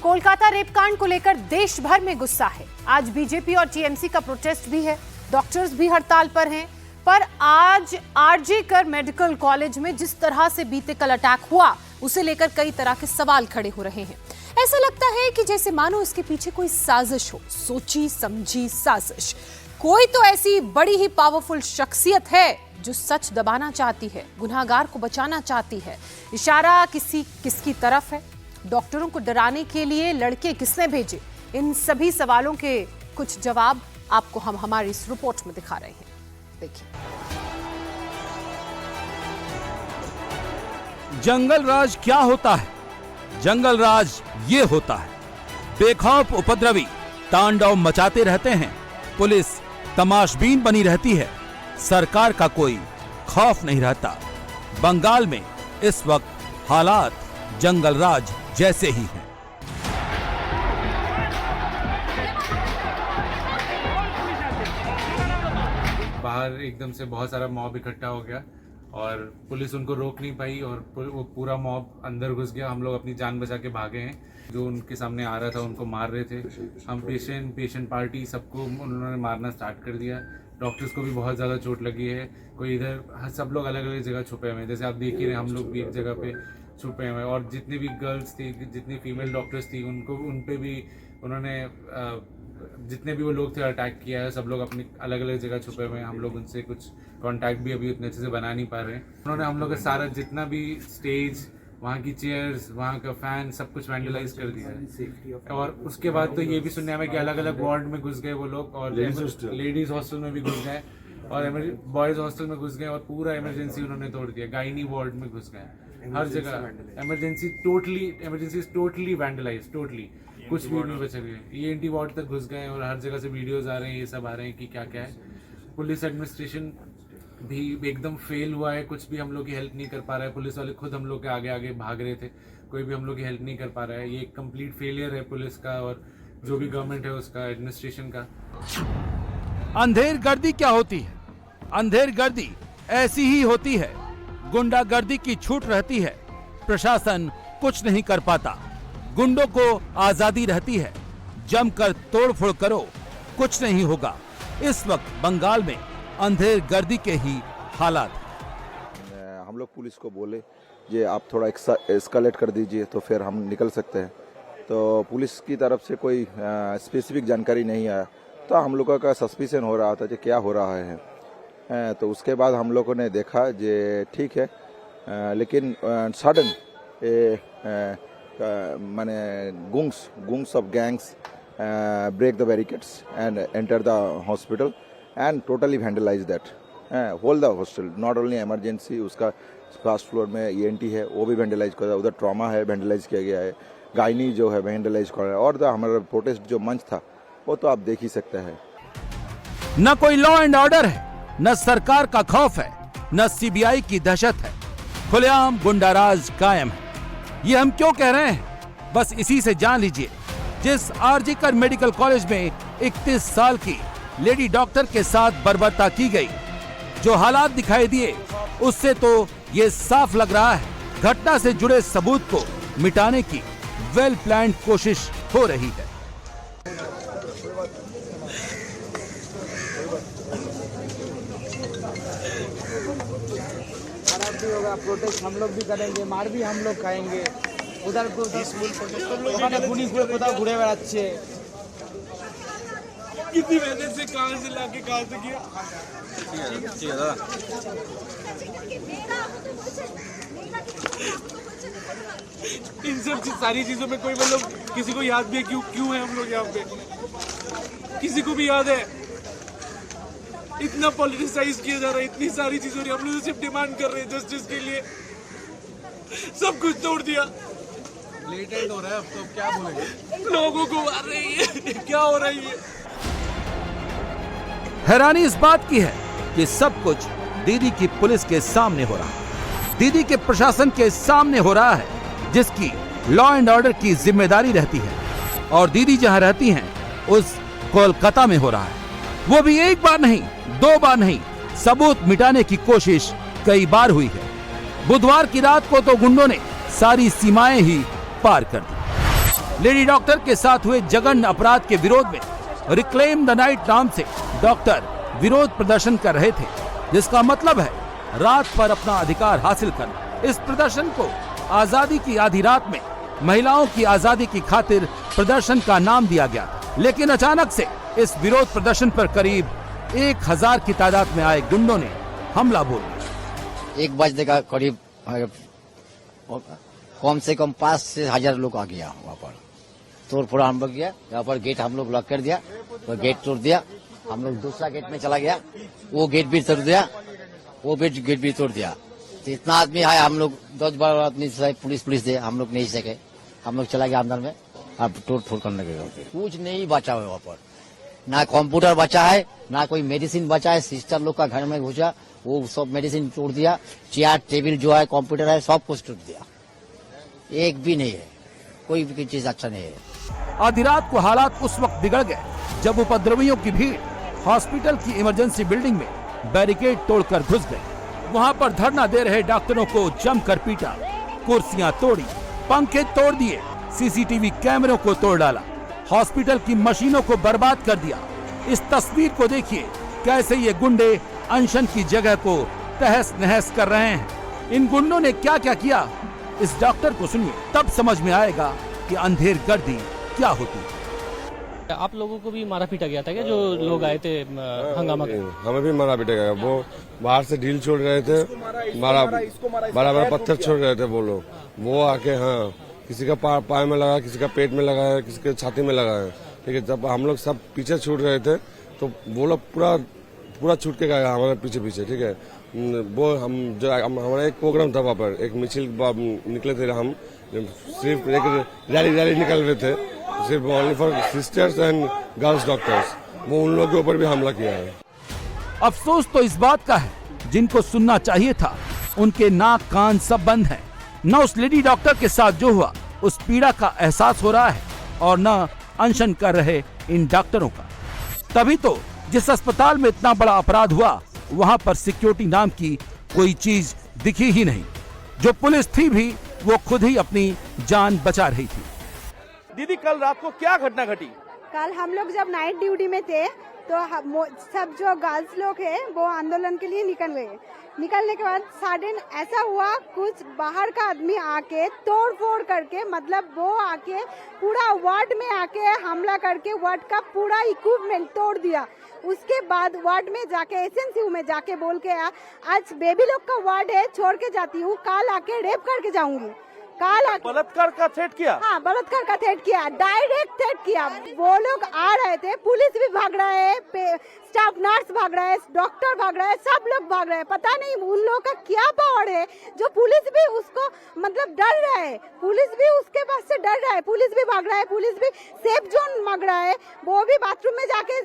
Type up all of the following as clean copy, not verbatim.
कोलकाता रेपकांड को लेकर देश भर में गुस्सा है। आज बीजेपी और टीएमसी का प्रोटेस्ट भी है, डॉक्टर्स भी हड़ताल पर हैं। पर आज आरजे कर मेडिकल कॉलेज में जिस तरह से बीते कल अटैक हुआ, उसे लेकर कई तरह के सवाल खड़े हो रहे हैं। ऐसा लगता है कि जैसे मानो इसके पीछे कोई साजिश हो, सोची समझी साजिश। कोई तो ऐसी बड़ी ही पावरफुल शख्सियत है जो सच दबाना चाहती है, गुनहगार को बचाना चाहती है। इशारा किसकी तरफ है? डॉक्टरों को डराने के लिए लड़के किसने भेजे? इन सभी सवालों के कुछ जवाब आपको हम हमारी इस रिपोर्ट में दिखा रहे हैं। देखिए। जंगल राज क्या होता है? जंगल राज ये होता है, बेखौफ उपद्रवी तांडव मचाते रहते हैं, पुलिस तमाशबीन बनी रहती है, सरकार का कोई खौफ नहीं रहता। बंगाल में इस वक्त हालात जंगल राज जैसे ही हैं। बाहर एकदम से बहुत सारा मॉब इकट्ठा हो गया और पुलिस उनको रोक नहीं पाई और वो पूरा मॉब अंदर घुस गया। हम लोग अपनी जान बचा के भागे हैं। जो उनके सामने आ रहा था उनको मार रहे थे। हम पेशेंट पार्टी सबको उन्होंने मारना स्टार्ट कर दिया। डॉक्टर्स को भी बहुत ज़्यादा चोट लगी है। कोई इधर, सब लोग अलग अलग जगह छुपे हुए हैं। जैसे आप देख ही रहे, हम लोग भी एक जगह पे छुपे हुए हैं। और जितनी भी गर्ल्स थी, जितनी फीमेल डॉक्टर्स थी, उन पे भी उन्होंने जितने भी वो लोग थे अटैक किया है। सब लोग अपनी अलग अलग जगह छुपे हुए हैं। हम लोग उनसे कुछ कांटेक्ट भी अभी उतने अच्छे से बना नहीं पा रहे हैं। उन्होंने हम लोग का सारा जितना भी स्टेज, वहाँ की चेयर्स, वहाँ का फैन, सब कुछ वैंडलाइज कर दिया है। और उसके बाद तो ये भी सुनने में कि अलग अलग वार्ड में घुस गए वो लोग और लेडीज हॉस्टल में भी घुस गए और बॉयज हॉस्टल में घुस गए और पूरा इमरजेंसी उन्होंने तोड़ दिया। गायनी वार्ड में घुस गए, हर जगह इमरजेंसी टोटली वैंडलाइज, टोटली कुछ भी नहीं बचा गया। ENT वार्ड तक घुस गए और हर जगह से वीडियोस आ रहे हैं, ये सब आ रहे हैं कि क्या क्या है। पुलिस एडमिनिस्ट्रेशन भी एकदम फेल हुआ है, कुछ भी हम लोग की हेल्प नहीं कर पा रहा है। पुलिस वाले खुद हम लोग के आगे आगे भाग रहे थे, कोई भी हम लोग की हेल्प नहीं कर पा रहा है। ये एक कंप्लीट फेलियर है पुलिस का और जो भी गवर्नमेंट है उसका, एडमिनिस्ट्रेशन का। अंधेरगर्दी क्या होती है? अंधेरगर्दी ऐसी ही होती है। गुंडागर्दी की छूट रहती है, प्रशासन कुछ नहीं कर पाता। गुंडों को आजादी रहती है, जमकर तोड़फोड़ करो, कुछ नहीं होगा। इस वक्त बंगाल में अंधेरगर्दी के ही हालात। हम लोग पुलिस को बोले कि आप थोड़ा एस्केलेट कर दीजिए तो फिर हम निकल सकते हैं। तो पुलिस की तरफ से कोई स्पेसिफिक जानकारी नहीं आया, तो हम लोगों का सस्पिशन हो रहा था कि क्या हो रहा है। तो उसके बाद हम लोगों ने देखा जे ठीक है, लेकिन सडन माने गुंग्स of gangs break the barricades and enter the hospital and totally vandalize that whole the hostel, not only emergency, उसका फर्स्ट फ्लोर में ENT है वो भी vandalize कर रहा है, उधर ट्रॉमा है vandalize किया गया है, गायनी जो है vandalize कर रहा है। और हमारा प्रोटेस्ट जो मंच था वो तो आप देख ही सकते हैं। न कोई लॉ एंड ऑर्डर है, न सरकार का खौफ है, न CBI की दहशत है। खुलेआम गुंडाराज कायम है। ये हम क्यों कह रहे हैं? बस इसी से जान लीजिए। जिस आरजे कर मेडिकल कॉलेज में 31 साल की लेडी डॉक्टर के साथ बर्बरता की गई, जो हालात दिखाई दिए, उससे तो ये साफ लग रहा है घटना से जुड़े सबूत को मिटाने की वेल प्लान्ड कोशिश हो रही है। खराब भी होगा, प्रोटेस्ट हम लोग भी करेंगे, मार भी हम लोग खाएंगे। उधर घूरे बेড়াচ্ছে। कितनी मेहनत से कहाँ से लाके कहाँ से किया। ठीक है दादा। इन सब सारी चीजों में कोई मतलब किसी को याद भी है क्यों है हम लोग यहाँ पे? किसी को भी याद है? इतना पॉलिटिसाइज किया जा रहा है, इतनी सारी चीजों की हम लोग सिर्फ डिमांड कर रहे हैं जस्टिस के लिए। सब कुछ तोड़ दिया। लेटेंट हो रहा है, अब तो क्या बोलेंगे? लोगों को मार रही है, क्या हो रही है? हैरानी इस बात की है कि सब कुछ दीदी की पुलिस के सामने हो रहा है, दीदी के प्रशासन के सामने हो रहा है, जिसकी लॉ एंड ऑर्डर की जिम्मेदारी रहती है। और दीदी जहां रहती हैं उस कोलकाता में हो रहा है। वो भी एक बार नहीं, 2 बार नहीं, सबूत मिटाने की कोशिश कई बार हुई है। बुधवार की रात को तो गुंडों ने सारी सीमाएं ही पार कर दी। लेडी डॉक्टर के साथ हुए जघन्य अपराध के विरोध में रिक्लेम द नाइट नाम से डॉक्टर विरोध प्रदर्शन कर रहे थे, जिसका मतलब है रात पर अपना अधिकार हासिल करना। इस प्रदर्शन को आजादी की आधी रात में महिलाओं की आजादी की खातिर प्रदर्शन का नाम दिया गया, लेकिन अचानक से इस विरोध प्रदर्शन पर करीब 1000 की तादाद में आए गुंडों ने हमला बोल दिया। 1 बजने का करीब कम से कम 5 से 1000 लोग आ गया वहाँ पर। तोड़ फोड़ हम लोग किया, यहाँ पर गेट हम लोग लॉक कर दिया, तो गेट तोड़ दिया। हम लोग दूसरा गेट में चला गया, वो गेट भी तोड़ दिया, वो गेट भी तोड़ दिया। तो इतना आदमी है, हम लोग 10-12 आदमी पुलिस दे, हम लोग नहीं सके, हम लोग चला गया अंदर में। अब तोड़ फोड़ करने लगे, कुछ नहीं बचा हुआ वहाँ पर, ना कंप्यूटर बचा है, ना कोई मेडिसिन बचा है। सिस्टर लोग का घर में घुसा, वो सब मेडिसिन तोड़ दिया। चेयर टेबल जो है, कंप्यूटर है, सब कुछ तोड़ दिया। एक भी नहीं है, कोई भी चीज अच्छा नहीं है। आधी रात को हालात उस वक्त बिगड़ गए जब उपद्रवियों की भीड़ हॉस्पिटल की इमरजेंसी बिल्डिंग में बैरिकेड तोड़कर घुस गए। वहां पर धरना दे रहे डॉक्टरों को जमकर पीटा, कुर्सियां तोड़ी, पंखे तोड़ दिए, सीसीटीवी कैमरों को तोड़ डाला, हॉस्पिटल की मशीनों को बर्बाद कर दिया। इस तस्वीर को देखिए, कैसे ये गुंडे अनशन की जगह को तहस नहस कर रहे हैं। इन गुंडों ने क्या क्या किया, इस डॉक्टर को सुनिए, तब समझ में आएगा कि अंधेर गर्दी क्या होती है। आप लोगों को भी मारा पीटा गया था क्या, जो लोग आए थे हंगामा करने? हमें भी मारा पीटा गया। वो बाहर से ढील छोड़ रहे थे, बड़ा पत्थर छोड़ रहे थे वो लोग। वो आके हाँ, किसी का पाए में लगा, किसी का पेट में लगा है, किसी के छाती में लगा है। ठीक है, जब हम लोग सब पीछे छूट रहे थे तो वो लोग पूरा छूट के गया हमारे पीछे। ठीक है, वो हमारा एक प्रोग्राम था वहाँ पर, एक मिছিল निकले थे हम, सिर्फ एक रैली निकल रहे थे, सिर्फ only for sisters and girls doctors. वो उन लोगों के ऊपर भी हमला किया है। अफसोस तो इस बात का है, जिनको सुनना चाहिए था उनके नाक कान सब बंद हैं। न उस लेडी डॉक्टर के साथ जो हुआ उस पीड़ा का एहसास हो रहा है, और न अनशन कर रहे इन डॉक्टरों का। तभी तो जिस अस्पताल में इतना बड़ा अपराध हुआ, वहां पर सिक्योरिटी नाम की कोई चीज दिखी ही नहीं। जो पुलिस थी भी, वो खुद ही अपनी जान बचा रही थी। दीदी, कल रात को क्या घटना घटी? कल हम लोग जब नाइट ड्यूटी में थे तो सब जो गर्ल्स लोग हैं वो आंदोलन के लिए निकल गए। निकलने के बाद सडन ऐसा हुआ, कुछ बाहर का आदमी आके तोड़ फोड़ करके, मतलब वो आके पूरा वार्ड में आके हमला करके वार्ड का पूरा इक्विपमेंट तोड़ दिया। उसके बाद वार्ड में जाके एसएनसीयू में जाके बोल के आज बेबी लोग का वार्ड है, छोड़ के जाती हूँ, कल आके रेप करके जाऊंगी। बलात्कार का थ्रेट किया? हाँ, बलात्कार का थ्रेट किया, डायरेक्ट थ्रेट किया। वो लोग आ रहे थे, पुलिस भी भाग रहा है, स्टाफ नर्स भाग रहा है, डॉक्टर भाग रहा है, सब लोग भाग रहे हैं। पता नहीं उन लोगों का क्या पावर है, जो पुलिस भी उसको मतलब डर रहा है, पुलिस भी उसके पास से डर रहा है, पुलिस भी भाग रहा है, पुलिस भी सेफ जोन मांग रहा है। वो भी बाथरूम में जाके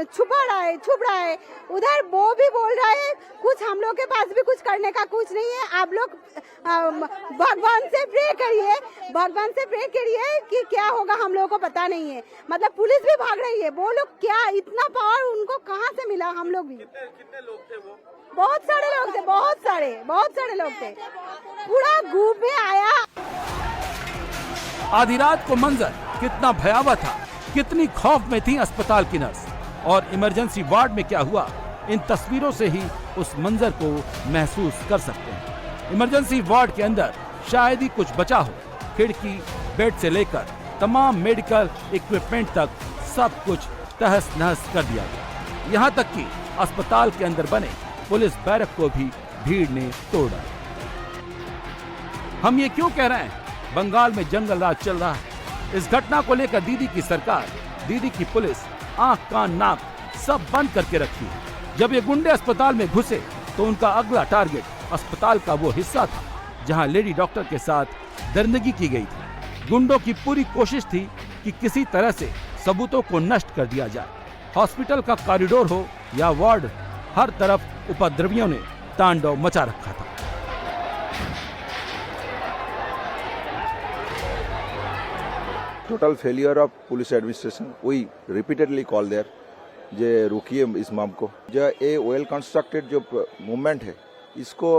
छुप रहा है उधर। वो भी बोल रहा है कुछ हम लोग के पास भी कुछ करने का कुछ नहीं है, आप लोग भगवान से प्रे करिए, भगवान से प्रे करिए कि क्या होगा हम लोगों को पता नहीं है। मतलब पुलिस भी भाग रही है। वो लोग क्या इतना पावर उनको कहाँ से मिला? हम लोग भी कितने लोग थे वो? बहुत सारे लोग थे, बहुत सारे लोग थे, पूरा ग्रुप में आया। आधी रात को मंजर कितना भयावह था, कितनी खौफ में थी अस्पताल की नर्स, और इमरजेंसी वार्ड में क्या हुआ, इन तस्वीरों से ही उस मंजर को महसूस कर सकते हैं। इमरजेंसी वार्ड के अंदर शायद ही कुछ बचा हो। खिड़की, बेड से लेकर तमाम मेडिकल इक्विपमेंट तक सब कुछ तहस नहस कर दिया गया। यहाँ तक कि अस्पताल के अंदर बने पुलिस बैरक को भी भीड़ ने तोड़ डाला। हम ये क्यों कह रहे हैं? बंगाल में जंगल राज चल रहा है। इस घटना को लेकर दीदी की सरकार, दीदी की पुलिस आंख कान नाक सब बंद करके रखी है। जब ये गुंडे अस्पताल में घुसे तो उनका अगला टारगेट अस्पताल का वो हिस्सा था जहां लेडी डॉक्टर के साथ दरिंदगी की गई थी। गुंडों की पूरी कोशिश थी कि किसी तरह से सबूतों को नष्ट कर दिया जाए। हॉस्पिटल का कॉरिडोर हो या वार्ड, हर तरफ उपद्रवियों ने तांडव मचा रखा था। Total failure of police administration. We repeatedly call there जे रुकिए इस मॉब को। जो ये वेल कंस्ट्रक्टेड जो मूवमेंट है, इसको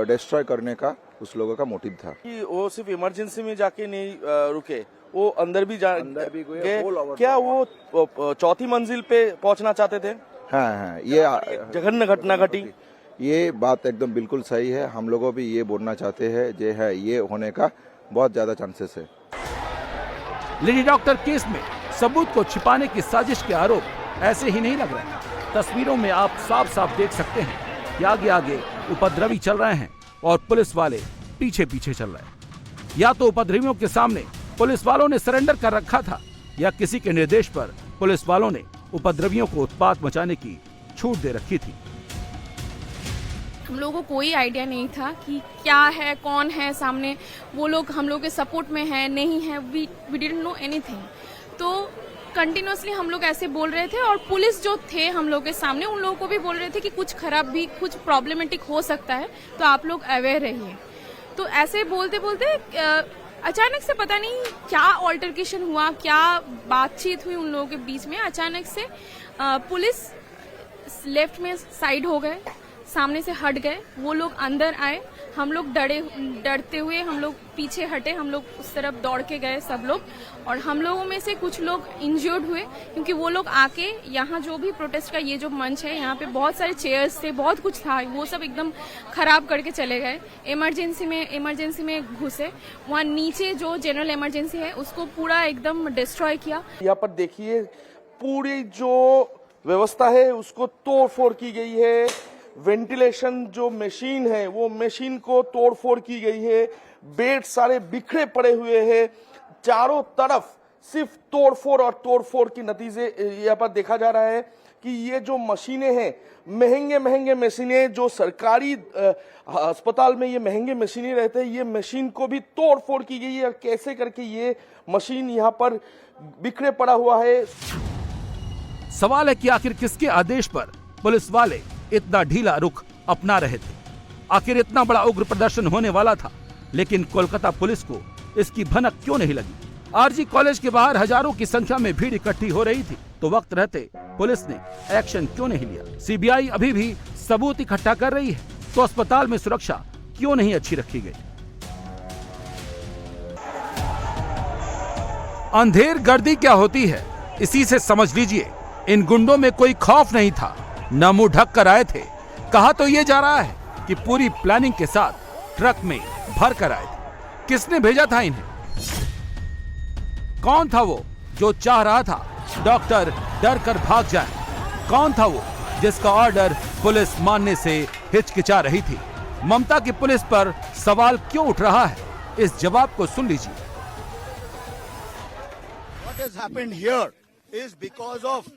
डिस्ट्रॉय करने का उस लोगों का मोटिव था। कि वो सिर्फ इमरजेंसी में जाके नहीं रुके, वो अंदर भी गए। क्या वो चौथी मंजिल पे पहुंचना चाहते थे? हाँ, ये जघन्य घटना घटी। ये बात एकदम बिल्कुल सही है। हम लोगों भी ये बोलना चाहते हैं जो है ये होने का बहुत ज्यादा चांसेस है। लेडी डॉक्टर केस में सबूत को छिपाने की साजिश के आरोप ऐसे ही नहीं लग रहे। तस्वीरों में आप साफ साफ देख सकते हैं कि आगे आगे उपद्रवी चल रहे हैं और पुलिस वाले पीछे पीछे चल रहे हैं। या तो उपद्रवियों के सामने पुलिस वालों ने सरेंडर कर रखा था या किसी के निर्देश पर पुलिस वालों ने उपद्रवियों को उत्पात मचाने की छूट दे रखी थी। हम लोगों को कोई आइडिया नहीं था कि क्या है, कौन है सामने, वो लोग हम लोग के सपोर्ट में है नहीं है, वी डिडंट नो एनीथिंग। तो कंटिन्यूसली हम लोग ऐसे बोल रहे थे और पुलिस जो थे हम लोग के सामने उन लोगों को भी बोल रहे थे कि कुछ खराब भी, कुछ प्रॉब्लमेटिक हो सकता है, तो आप लोग अवेयर रहिए। तो ऐसे बोलते बोलते अचानक से पता नहीं क्या ऑल्टरकेशन हुआ, क्या बातचीत हुई उन लोगों के बीच में। अचानक से पुलिस लेफ्ट में साइड हो गए, सामने से हट गए, वो लोग अंदर आए, हम लोग डरते हुए हम लोग पीछे हटे, हम लोग उस तरफ दौड़ के गए सब लोग। और हम लोगों में से कुछ लोग इंजर्ड हुए क्योंकि वो लोग आके यहाँ जो भी प्रोटेस्ट का ये जो मंच है, यहाँ पे बहुत सारे चेयर्स थे, बहुत कुछ था, वो सब एकदम खराब करके चले गए। इमरजेंसी में घुसे, वहाँ नीचे जो जनरल इमरजेंसी है उसको पूरा एकदम डिस्ट्रॉय किया। यहाँ पर देखिए पूरी जो व्यवस्था है उसको तोड़ फोड़ की गई है। वेंटिलेशन जो मशीन है वो मशीन को तोड़फोड़ की गई है। बेड सारे बिखरे पड़े हुए हैं, चारों तरफ सिर्फ तोड़फोड़ और तोड़फोड़ के नतीजे यहाँ पर देखा जा रहा है कि ये जो मशीनें हैं, महंगे मशीनें जो सरकारी अस्पताल में ये महंगे मशीनें रहते हैं, ये मशीन को भी तोड़फोड़ की गई है। कैसे करके ये मशीन यहाँ पर बिखरे पड़ा हुआ है। सवाल है कि आखिर किसके आदेश पर पुलिस वाले इतना ढीला रुख अपना रहे थे। आखिर इतना बड़ा उग्र प्रदर्शन होने वाला था, लेकिन कोलकाता पुलिस को इसकी भनक क्यों नहीं लगी? आरजी कॉलेज के बाहर हजारों की संख्या में भीड़ इकट्ठी हो रही थी, तो वक्त रहते पुलिस ने एक्शन क्यों नहीं लिया? सीबीआई अभी भी सबूत इकट्ठा कर रही है, तो अस्पताल में सुरक्षा क्यों नहीं अच्छी रखी गई? अंधेर गर्दी क्या होती है, इसी से समझ लीजिए इन गुंडों में कोई खौफ नहीं था, न मुंह ढक कर आए थे। कहा तो ये जा रहा है कि पूरी प्लानिंग के साथ ट्रक में भर कर आए थे। किसने भेजा था इन्हें? कौन था वो जो चाह रहा था डॉक्टर डर कर भाग जाए? कौन था वो जिसका ऑर्डर पुलिस मानने से हिचकिचा रही थी? ममता की पुलिस पर सवाल क्यों उठ रहा है? इस जवाब को सुन लीजिए। What has happened here is because of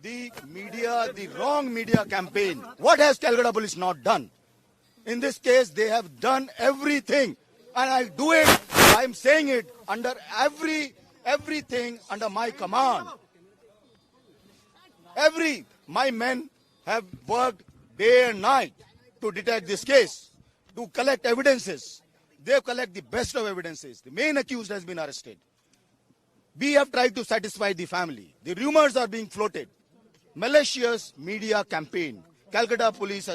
the media, the wrong media campaign. What has Calcutta police not done? In this case, they have done everything, and I do it. I am saying it under everything under my command. My men have worked day and night to detect this case, to collect evidences. They collect the best of evidences. The main accused has been arrested. We have tried to satisfy the family. The rumors are being floated. Malicious media campaign. Calcutta police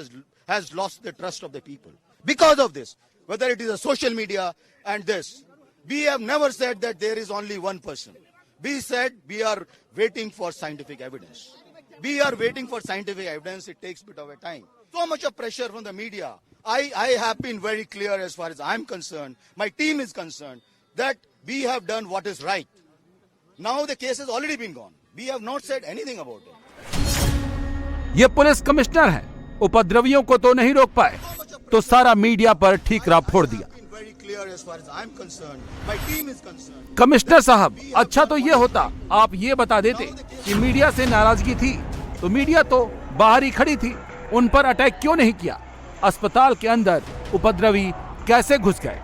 has lost the trust of the people. Because of this, whether it is a social media and this, we have never said that there is only one person. We said we are waiting for scientific evidence. We are waiting for scientific evidence. It takes a bit of a time. So much of pressure from the media. I have been very clear as far as I'm concerned. My team is concerned that we have done what is right. Now the case has already been gone. We have not said anything about it. ये police commissioner है, उपद्रवियों को तो नहीं रोक पाए, तो सारा मीडिया पर ठीकरा फोड़ दिया। कमिश्नर साहब, अच्छा तो ये होता आप ये बता देते कि मीडिया से नाराजगी थी, तो मीडिया तो बाहर ही खड़ी थी, उन पर अटैक क्यों नहीं किया? अस्पताल के अंदर उपद्रवी कैसे घुस गए?